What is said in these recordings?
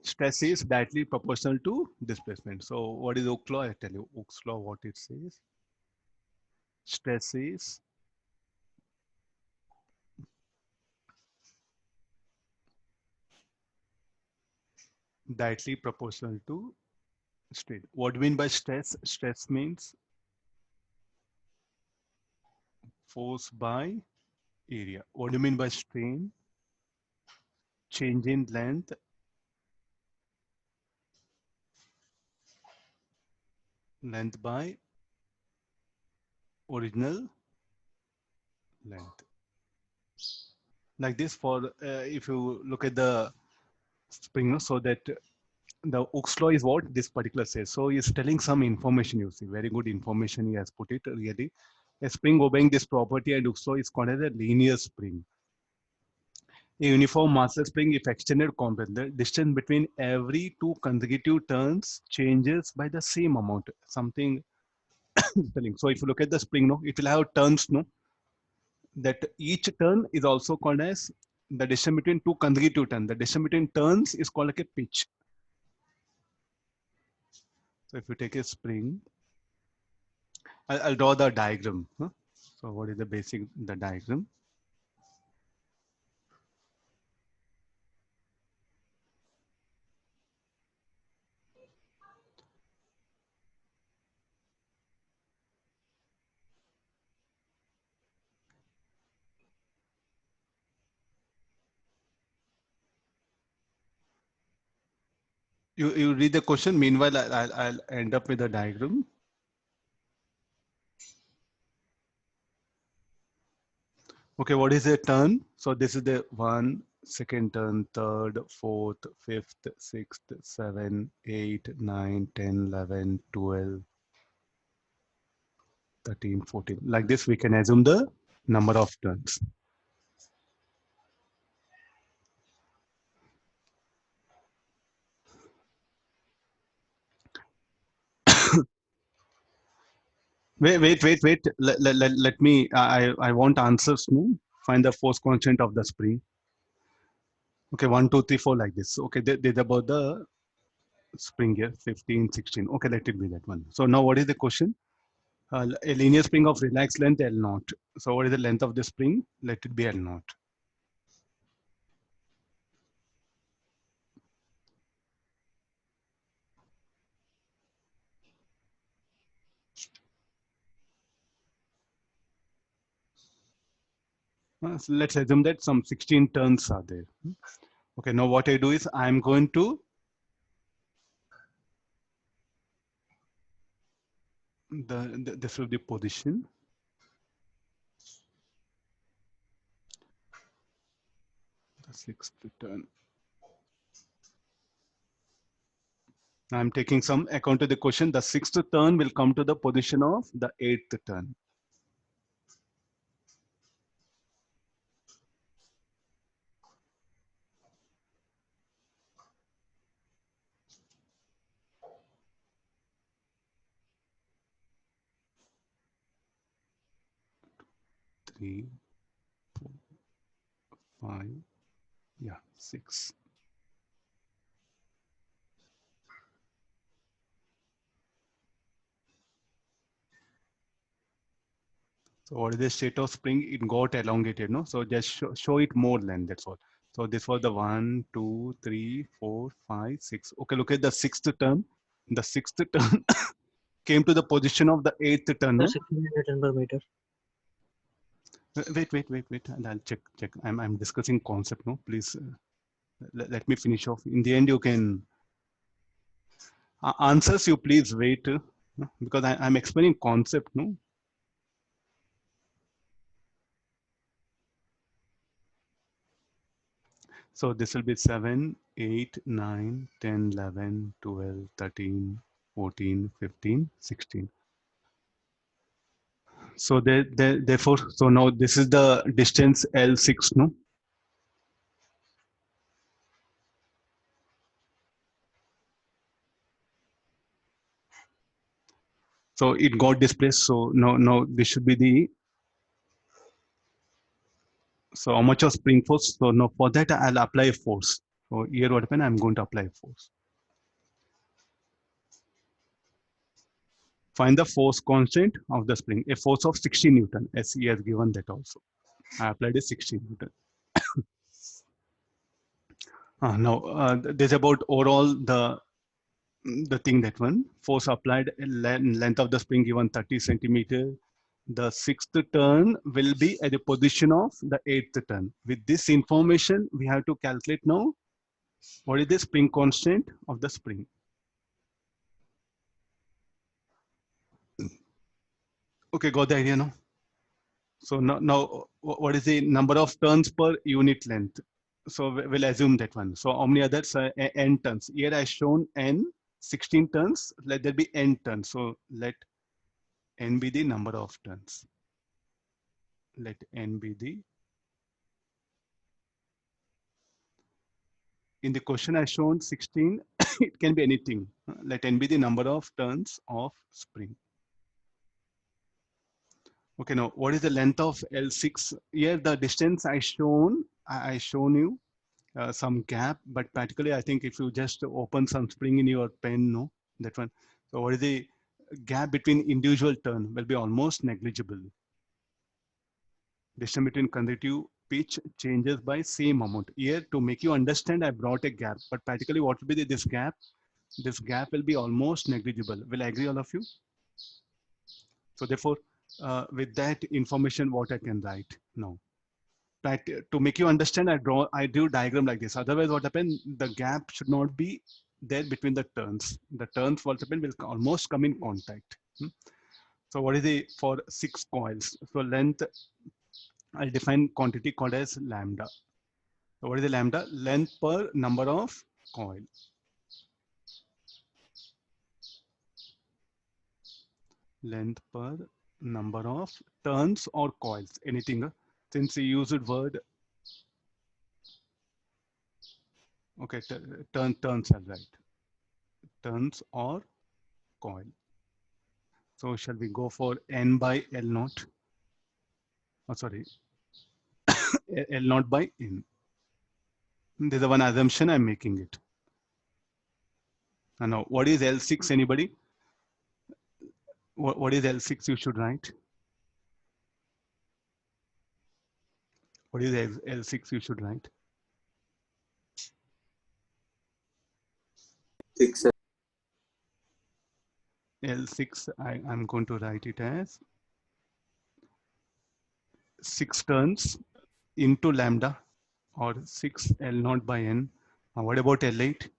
Stress is directly proportional to displacement. So what is Oak's law? I tell you, Oak's law, what it says. Stress is directly proportional to strain. What do you mean by stress? Stress means force by area. What do you mean by strain? Change in length by original length. Like this for, if you look at the spring, so that the Oak's law is what this particular says. So he's telling some information, you see, very good information he has put it really. A spring obeying this property and Oak's law is called as a linear spring. A uniform massless spring, if extended complex, the distance between every two consecutive turns changes by the same amount. Something telling. So if you look at the spring, no, it will have turns, no, that each turn is also called as the distance between two consecutive turns. The distance between turns is called like a pitch. So if you take a spring, I'll draw the diagram. Huh? So what is the basic, the diagram? You read the question. Meanwhile, I'll end up with a diagram. Okay, what is a turn? So this is the one, second turn, third, fourth, fifth, sixth, 7, 8, 9, 10, 11, 12, 13, 14. Like this, we can assume the number of turns. Wait. Let me, I want answers, no? Find the force constant of the spring. Okay, 1, 2, 3, 4, like this. Okay, they're about the spring here, 15, 16. Okay, let it be that one. So now what is the question? A linear spring of relaxed length L naught. So what is the length of the spring? Let it be L naught. So let's assume that some 16 turns are there. Okay, now what I do is I'm going to this will be position. The sixth turn. I'm taking some account to the question. The sixth turn will come to the position of the eighth turn. Three, 4, 5, yeah, 6. So what is the state of spring? It got elongated, no? So just show it more length, that's all. So this was the 1, 2, 3, 4, 5, 6. Okay, look at the sixth turn. The sixth turn came to the position of the eighth turn, Sir, no? 16 Newton per meter. Wait. And I'll check. I'm discussing concept, no? Please let me finish off. In the end, you can answers. You please wait, no? Because I'm explaining concept, no? So this will be 7, 8, 9, 10, 11, 12, 13, 14, 15, 16. So therefore, so now this is the distance L6, no? So it got displaced. So now this should be the, so how much of spring force? So now for that I'll apply a force. So here what happened, I'm going to apply force. Find the force constant of the spring, a force of 60 Newton, as he has given that also. I applied a 60 Newton. Now, this about overall the thing that one force applied, length of the spring given 30 centimeter. The sixth turn will be at the position of the eighth turn. With this information, we have to calculate now what is the spring constant of the spring. Okay, got the idea now. So now what is the number of turns per unit length? So we'll assume that one. So how many others? N turns. Here I shown n 16 turns. Let there be n turns. So let n be the number of turns. Let n be the. In the question I shown 16. It can be anything. Let n be the number of turns of spring. Okay, now what is the length of L6? Here the distance I shown you some gap, but practically I think if you just open some spring in your pen, no, that one. So what is the gap between individual turn will be almost negligible. Distance between consecutive pitch changes by same amount. Here to make you understand, I brought a gap, but practically what will be this gap? This gap will be almost negligible. Will I agree all of you? So therefore, with that information, what I can write now? To make you understand, I drew diagram like this. Otherwise, what happened? The gap should not be there between the turns. The turns what happened will almost come in contact. So what is the for 6 coils? So length, I'll define quantity called as lambda. So what is the lambda? Length per number of coil. Length per number of turns or coils. Anything. Since we used word. Okay, turns are right. Turns or coil. So shall we go for n by L naught? Oh, sorry, L naught by n. There's a one assumption I'm making it. And now, what is L6? Anybody? What is L6? You should write. What is L6? You should write. 6. L6. I'm going to write it as 6 turns into lambda or 6 L naught by n. What about L8?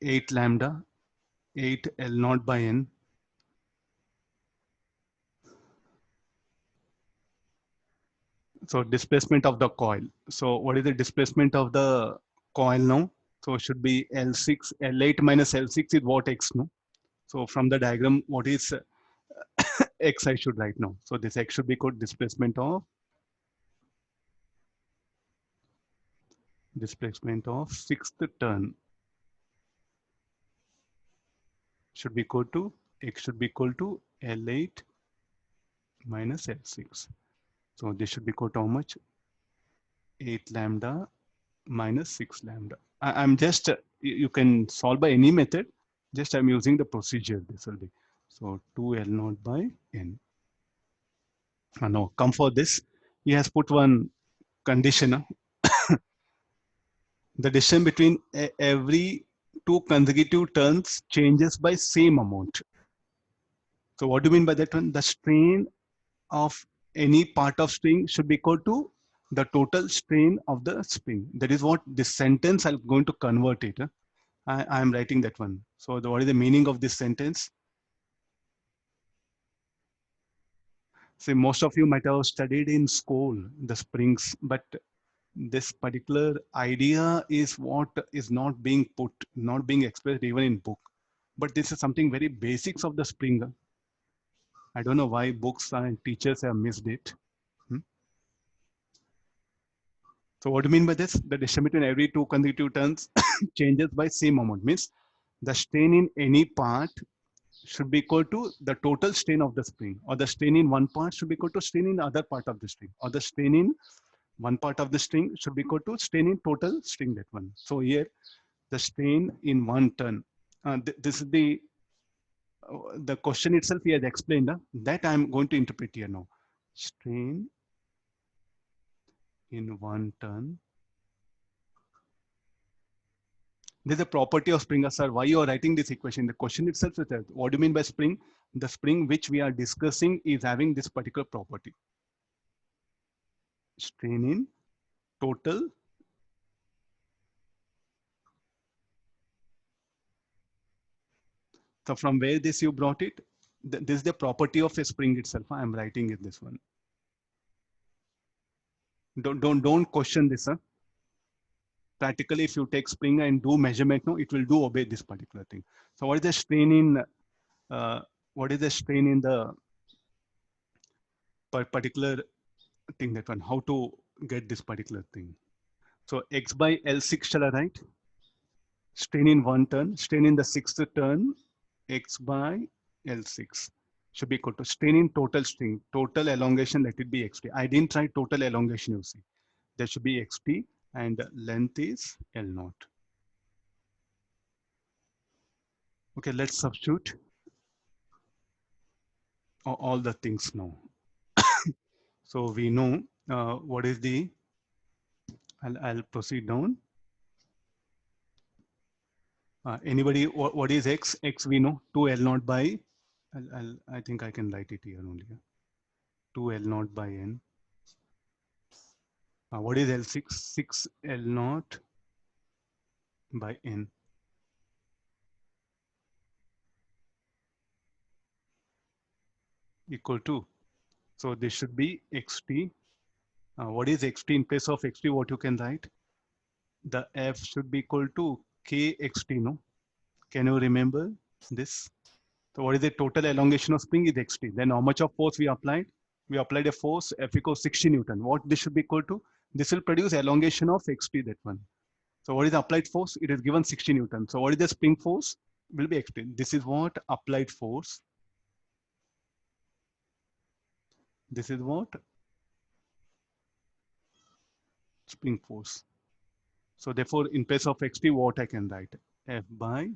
8 lambda, 8 L naught by n. So displacement of the coil. So what is the displacement of the coil now? So it should be L6, L8 minus L6 is what X, no? So from the diagram, what is X I should write now? So this X should be called displacement of sixth turn. Should be equal to, X should be equal to L8 minus L6. So this should be equal to how much? 8 lambda minus 6 lambda. I'm just, you can solve by any method. Just I'm using the procedure. This will be. So 2 L naught by n. Now come for this. He has put one condition. The distance between every 2 consecutive turns changes by same amount. So what do you mean by that one? The strain of any part of string should be equal to the total strain of the spring. That is what this sentence I'm going to convert it. I am writing that one. So what is the meaning of this sentence? See, most of you might have studied in school the springs, but this particular idea is what is not being put, not being expressed even in book. But this is something very basics of the spring. I don't know why books and teachers have missed it. So what do you mean by this? The distance between every 2 consecutive turns changes by same amount. Means the strain in any part should be equal to the total strain of the spring, or the strain in one part should be equal to strain in the other part of the spring, or the strain in one part of the string should be equal to strain in total string, that one. So here the strain in one turn. This is the question itself he has explained. That I'm going to interpret here now. Strain in one turn. This is a property of spring. Sir, why you are writing this equation? The question itself is that, what do you mean by spring? The spring which we are discussing is having this particular property. Strain in total So from where this you brought it? This is the property of a spring itself. I am writing it this one. Don't question this, sir. Practically, if you take spring and do measurement, no, it will do obey this particular thing. So what is the strain in? What is the strain in the particular thing, that one? How to get this particular thing? So x by L6 shall I write? Strain in one turn. Strain in the sixth turn. X by L6 should be equal to strain in total string. Total elongation, let it be xt. I didn't write total elongation, you see. There should be xt and length is L0. Okay, let's substitute all the things now. So we know what is the, I'll proceed down. Anybody, what is x? X we know, 2L0 by, I think I can write it here only. 2L0 by n. What is L6? 6L0 by n. Equal to, so this should be xt. What is xt? In place of xt, what you can write? The f should be equal to kxt, no? Can you remember this? So what is the total elongation of spring is xt. Then how much of force we applied? We applied a force F equals 60 Newton. What this should be equal to? This will produce elongation of xt, that one. So what is the applied force? It is given 60 Newton. So what is the spring force? Will be xt. This is what applied force. This is what spring force. So therefore, in place of xt, what I can write? F by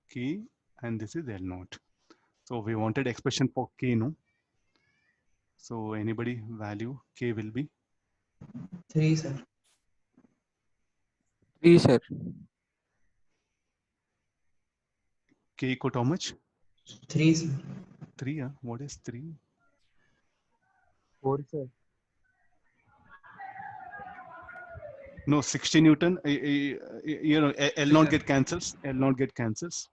k, and this is L0. So we wanted expression for k, no? So anybody value k will be? 3, sir. 3, sir. K equal to how much? 3, sir. 3, what is 3? 4, sir. No, 60 Newton, you know, L0 get cancels, L0 get cancels.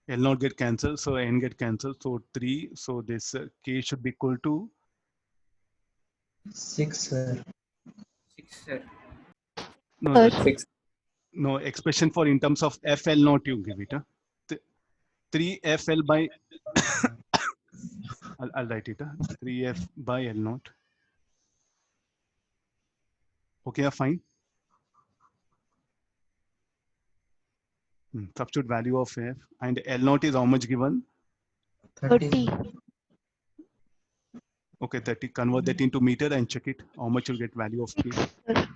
L0 get cancelled, so N get cancelled, so 3, so this K should be equal to 6, sir. 6, sir. no, Sir. 6. no expression for in terms of FL0 you give it. 3FL by I'll write it. 3F by L0. Okay, fine. Substitute value of F and L0 is how much given? 30. Okay, 30. Convert that into meter and check it. How much you'll get value of K? 6, sir.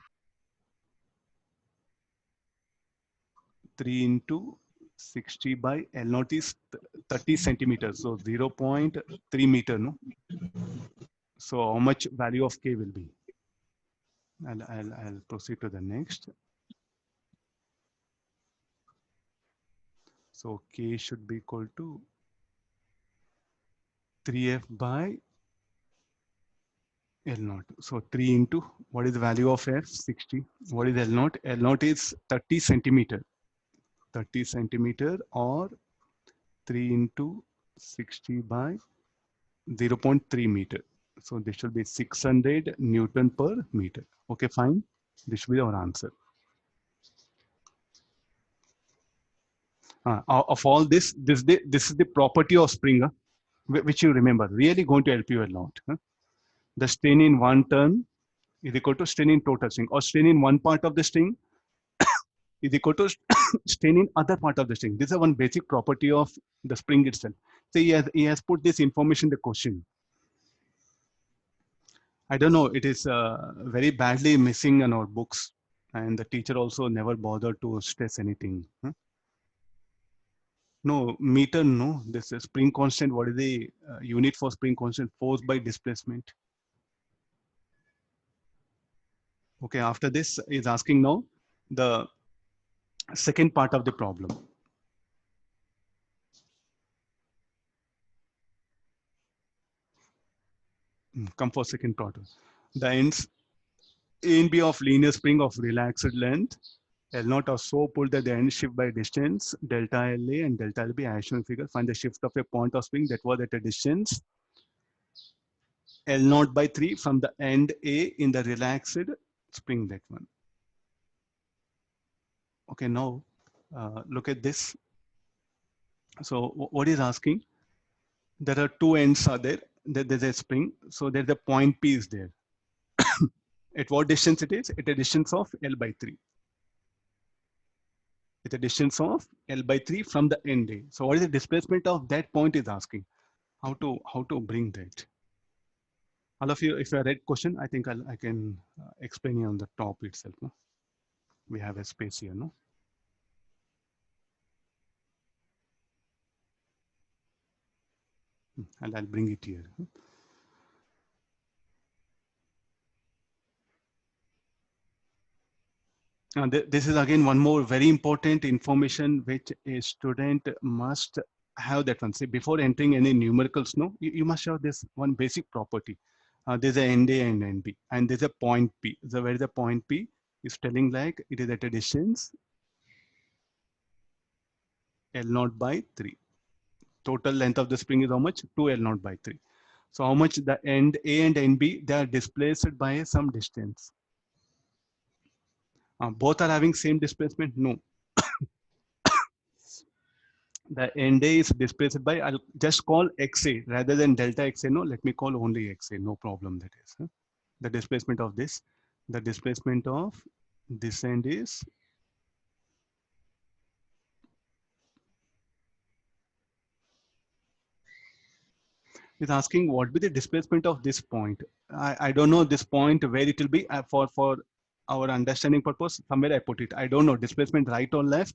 3 into 60 by L0 is 30 centimeters. So 0.3 meter, no? So how much value of K will be? I'll proceed to the next. So K should be equal to 3F by L0. So 3 into, what is the value of F? 60. What is L0? L0 is 30 centimeter. 30 centimeter or 3 into 60 by 0.3 meter. So this should be 600 Newton per meter. Okay, fine. This should be our answer. Of all this, this is the property of spring, which you remember, really going to help you a lot. The strain in one turn is equal to strain in total string, or strain in one part of the string is equal to strain in other part of the string. This is one basic property of the spring itself. So he has put this information in the question. I don't know, it is very badly missing in our books, and the teacher also never bothered to stress anything. No, meter, no. This is spring constant. What is the unit for spring constant? Force by displacement. Okay, after this is asking now the second part of the problem. Come for second part. The ends A and B of linear spring of relaxed length L naught are so pulled that the end shift by distance delta LA and delta LB as shown in figure. Find the shift of a point of spring that was at a distance L naught by 3 from the end A in the relaxed spring, that one. Okay, now look at this. So what is asking? There are two ends are there. There's a spring. So there's a point P is there. At what distance it is? At a distance of L by 3. At a distance of L by 3 from the end A. So what is the displacement of that point is asking? How to bring that? All of you, if you read question, I think I can explain you on the top itself. No? We have a space here, no? And I'll bring it here. This is again one more very important information which a student must have that one. See, before entering any numericals, no, you must have this one basic property. There's a end A and end B, and there's a point P. So where the point P is telling like it is at a distance L naught by 3. Total length of the spring is how much? 2 L naught by 3. So how much the end A and end B, they are displaced by some distance. Both are having same displacement? No. The end A is displaced by, I'll just call XA rather than delta XA. No, let me call only XA. No problem, that is. The displacement of this. The displacement of this end is asking what be the displacement of this point. I don't know this point where it will be for our understanding purpose. Somewhere I put it. I don't know displacement right or left.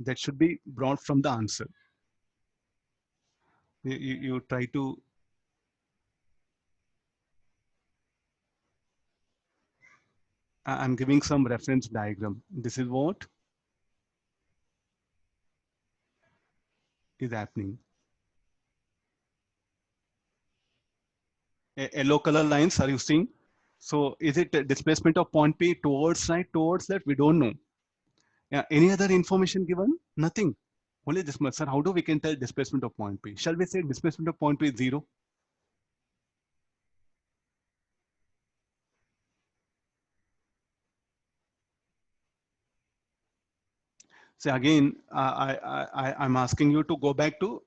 That should be brought from the answer. You try to I'm giving some reference diagram. This is what is happening. Yellow color lines are you seeing? So is it a displacement of point P towards right, towards left? We don't know. Yeah, any other information given? Nothing. Only this much, sir. How do we can tell displacement of point P? Shall we say displacement of point P is 0? So again, I'm asking you to go back to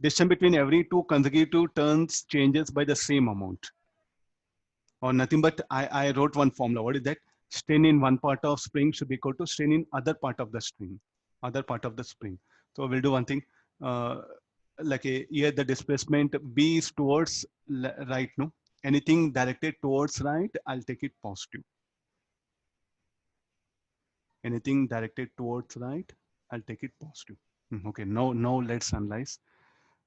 distance between every two consecutive turns changes by the same amount. Or nothing but I wrote one formula. What is that? Strain in one part of spring should be equal to strain in other part of the spring. So we'll do one thing. Like here the displacement B is towards right, no? Anything directed towards right, I'll take it positive. Anything directed towards right, I'll take it positive. Okay, now let's analyze.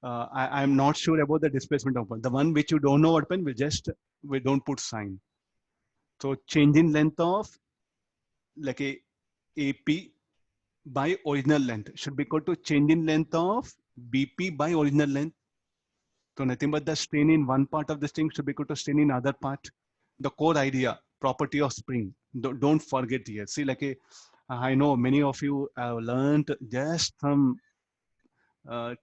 I'm not sure about the displacement of one. The one which you don't know what pen, we don't put sign. So change in length of like a AP by original length should be equal to change in length of BP by original length. So nothing but the strain in one part of the string should be equal to strain in other part. The core idea, property of spring. Don't forget here. See, like I know many of you have learned just some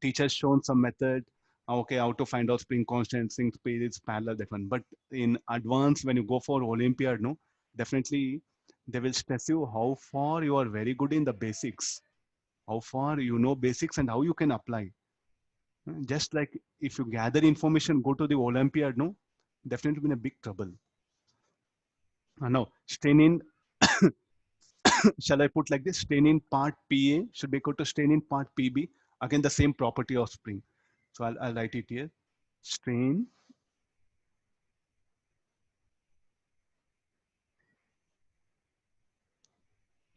teachers shown some method. Okay, how to find out spring constant, spring speed is parallel, that one. But in advance, when you go for Olympiad, no, definitely they will stress you how far you are very good in the basics, how far you know basics and how you can apply. Just like if you gather information, go to the Olympiad, no, definitely be in a big trouble. Now, strain in, shall I put like this? Strain in part PA should be equal to strain in part PB. Again, the same property of spring. So I'll write it here. Strain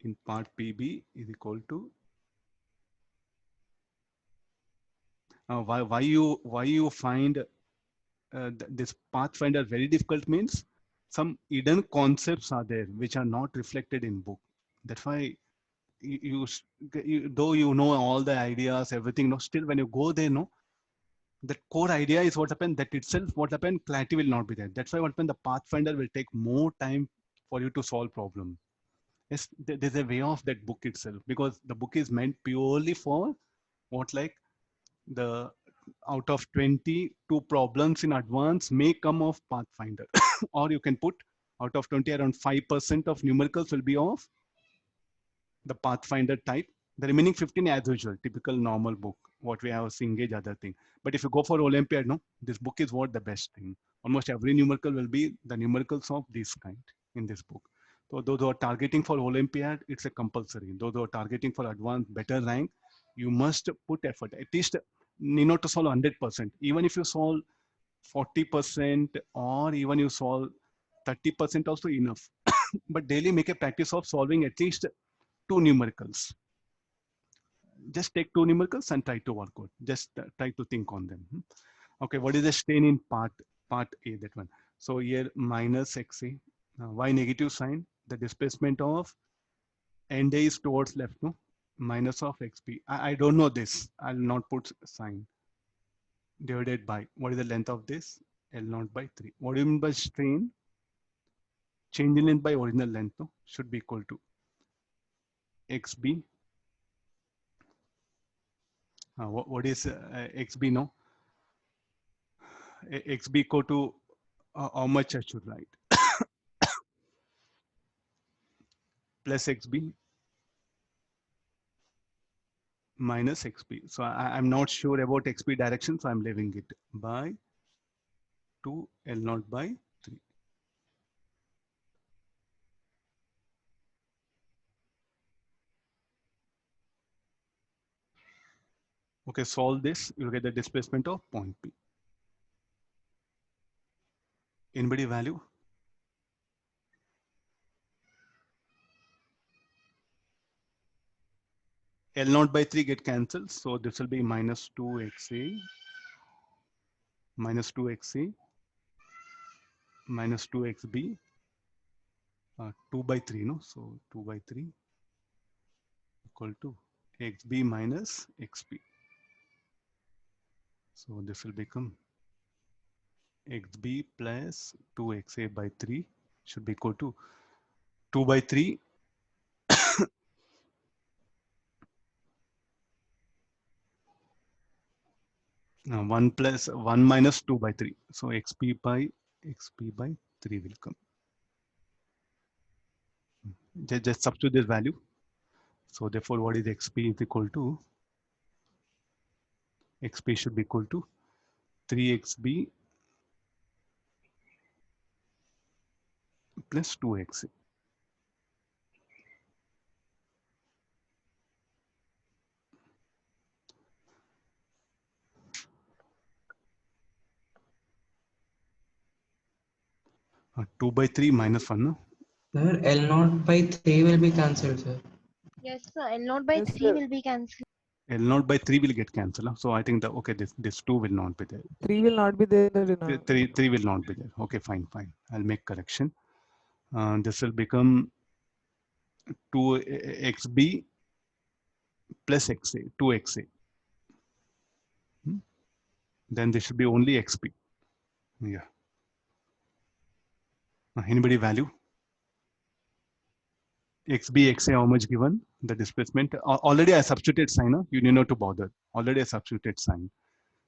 in part PB is equal to why you find this pathfinder very difficult means some hidden concepts are there which are not reflected in book. That's why though you know all the ideas, everything, no, still when you go there, no, the core idea is what happened, that itself what happened, clarity will not be there. That's why what happened, the pathfinder will take more time for you to solve problem. Yes, there's a way of that book itself, because the book is meant purely for what, like the out of 20, 2 problems in advance may come of pathfinder or you can put out of 20, around 5% of numericals will be of the pathfinder type. The remaining 15 as usual, typical normal book, what we have Cengage, other thing. But if you go for Olympiad, no, this book is what the best thing. Almost every numerical will be the numericals of this kind in this book. So those who are targeting for Olympiad, it's a compulsory. Those who are targeting for advanced, better rank, you must put effort. At least need not to solve 100%. Even if you solve 40% or even you solve 30% also enough. But daily make a practice of solving at least 2 numericals. Just take 2 numericals and try to work out. Just try to think on them. Okay, what is the strain in part A, that one? So here minus XA. Why negative sign? The displacement of end A is towards left, no? Minus of XP. I don't know this. I'll not put sign. Divided by, what is the length of this? L0 by 3. What do you mean by strain? Change in length by original length, no? Should be equal to XB. What is XB, no? XB equal to how much I should write? Plus XB minus XP. So I'm not sure about XP direction, so I'm leaving it by 2 L0 by 3. Okay, solve this, you'll get the displacement of point P. Anybody value? L0 by 3 get cancelled, so this will be minus 2XA, minus 2XA, minus 2XB, 2 by 3, no? So 2 by 3 equal to XB minus XP. So this will become XB plus 2XA by 3 should be equal to 2 by 3 1 plus 1 minus 2 by 3. So XP by 3 will come. Just substitute this value. So therefore, what is XP is equal to? XP should be equal to 3XB plus 2XA. Uh, 2 by 3 minus 1, no? Sir, L0 by 3 will be cancelled, sir. Yes, sir. L0 by Yes, 3 sir. will be cancelled. L0 by 3 will get cancelled. Huh? So I think that, okay, this 2 will not be there. 3 will not be there in the denominator. 3 will not be there. Okay, fine. I'll make correction. This will become 2XB plus XA, 2XA. Then this should be only XP. Yeah. Anybody value? XB, XA, how much given? The displacement. Already I substituted sign. Huh? You need not to bother. Already I substituted sign.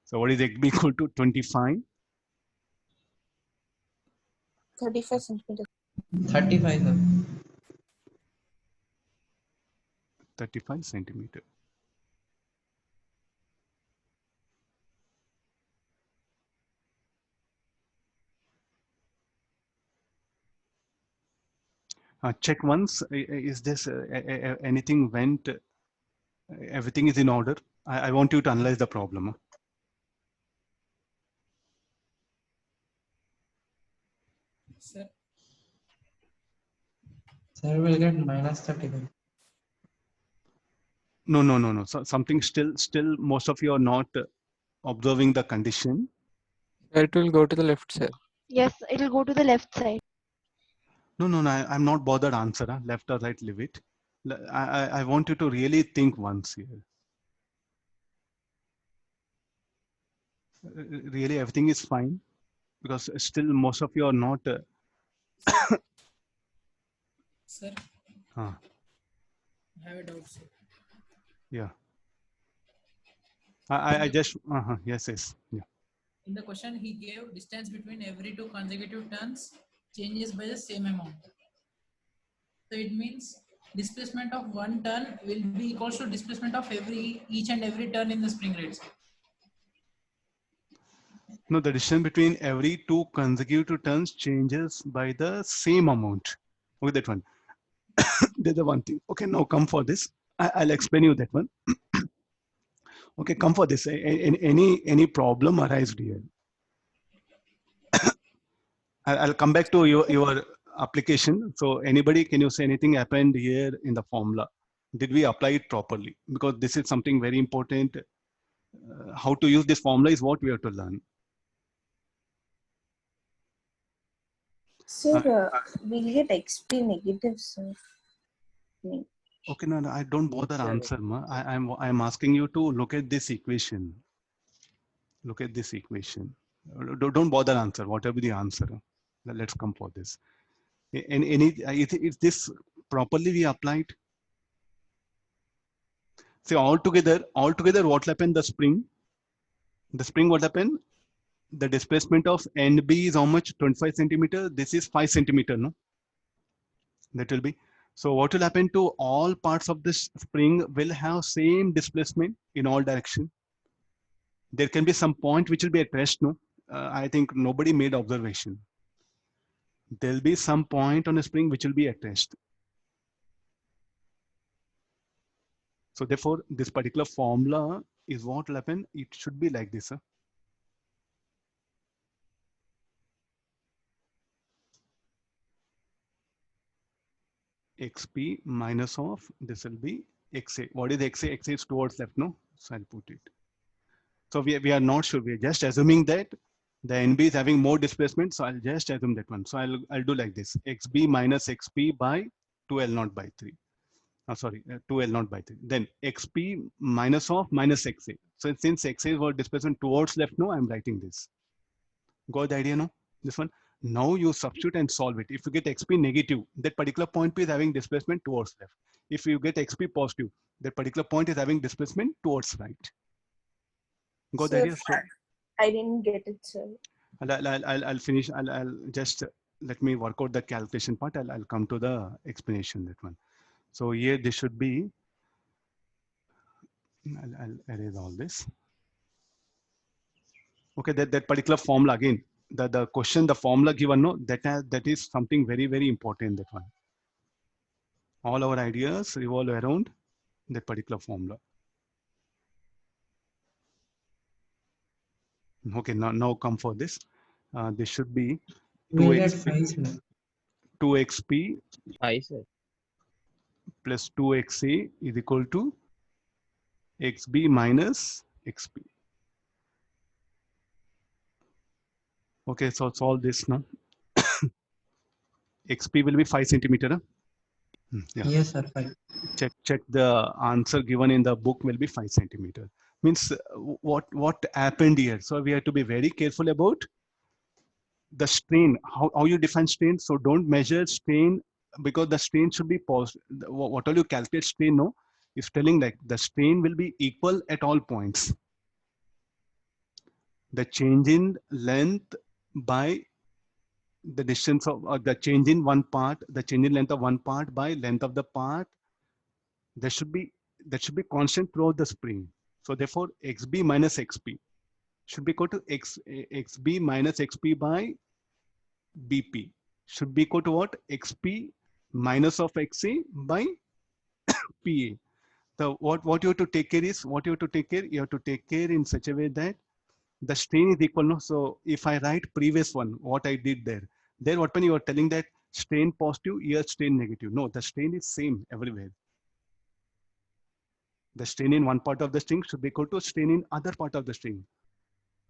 So what is XB equal to? 25. 35 centimeters. 35, sir. 35 centimeter. Check once, is this anything went, everything is in order. I want you to analyze the problem. Sir, Sir will get minus 35. No. So something still most of you are not observing the condition. It will go to the left side. Yes, it will go to the left side. No. I'm not bothered answer. Huh? Left or right, leave it. I want you to really think once here. Really, everything is fine because still most of you are not. sir, Uh, I have a doubt, sir. yeah. I just yes. Yeah. In the question, he gave distance between every two consecutive turns changes by the same amount. So it means displacement of one turn will be equals to displacement of each and every turn in the spring rate. No, the distance between every two consecutive turns changes by the same amount. Okay, that one. There's the one thing. Okay, now come for this. I'll explain you that one. Okay, come for this. Any problem arised here? I'll come back to your application. So anybody, can you say anything happened here in the formula? Did we apply it properly? Because this is something very important. How to use this formula is what we have to learn. Sir, we'll get XP negative, sir. Okay, no, I don't bother answer. Ma. I'm asking you to look at this equation. Look at this equation. Don't bother answer. Whatever the answer. Let's come for this. And is this properly we applied? See, altogether, what will happen? The spring what happened? The displacement of NB is how much? 25 centimeter. This is 5 centimeter, no? That will be. So what will happen to all parts of this spring will have same displacement in all direction. There can be some point which will be at rest, no? I think nobody made observation. There'll be some point on a spring which will be at rest. So therefore, this particular formula is what will happen. It should be like this. XP minus of this will be XA. What is XA? XA is towards left, no? So I'll put it. So we are not sure. We are just assuming that the NB is having more displacement. So I'll just assume that one. So I'll do like this. XB minus XP by 2L0 by 3. Oh, sorry, 2L0 by 3. Then XP minus of minus XA. So since XA is what displacement towards left, no, I'm writing this. Got the idea, no? This one. Now you substitute and solve it. If you get XP negative, that particular point is having displacement towards left. If you get XP positive, that particular point is having displacement towards right. Got the idea? So, I didn't get it, sir. I'll finish. I'll just let me work out the calculation part. I'll come to the explanation, that one. So here this should be, I'll erase all this. Okay, that particular formula again, the question, the formula given, no, that is something very, very important, that one. All our ideas revolve around that particular formula. Okay, now come for this. This should be 2xp plus 2xa is equal to xb minus xp. Okay, so solve this now. XP will be 5 centimeter. Huh? Yeah. Yes, sir. 5. Check the answer given in the book will be 5 centimeter. Means what happened here? So we have to be very careful about the strain. How you define strain? So don't measure strain, because the strain should be positive. What all you calculate strain, no, is telling like the strain will be equal at all points. The change in length by the distance of the change in one part, the change in length of one part by length of the part, that should be constant throughout the spring. So therefore, xb minus xp should be equal to xb minus xp by bp should be equal to what? Xp minus of xa by pa. So what you have to take care is, you have to take care in such a way that the strain is equal. No? So if I write previous one, what I did there, There, what when you are telling that strain positive, here strain negative. No, the strain is same everywhere. The strain in one part of the string should be equal to strain in other part of the string.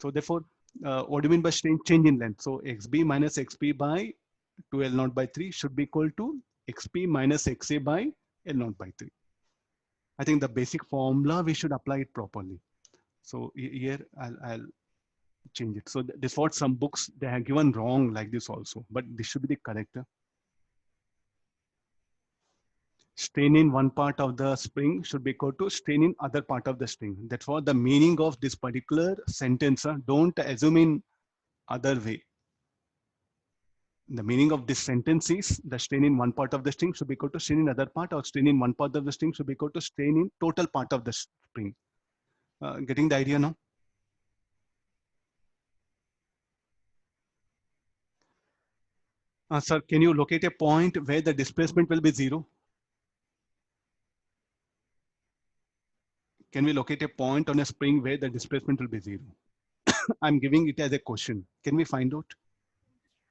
So therefore, what do you mean by strain? Change in length. So xb minus xp by 2L0 by 3 should be equal to xp minus xa by L0 by 3. I think the basic formula, we should apply it properly. So here I'll change it. So this is what some books they have given wrong like this also, but this should be the correct. Strain in one part of the string should be equal to strain in other part of the string. That's what the meaning of this particular sentence. Don't assume in other way. The meaning of this sentence is the strain in one part of the string should be equal to strain in other part, or strain in one part of the string should be equal to strain in total part of the string. Getting the idea now? Sir, can you locate a point where the displacement will be 0? Can we locate a point on a spring where the displacement will be 0? I'm giving it as a question. Can we find out?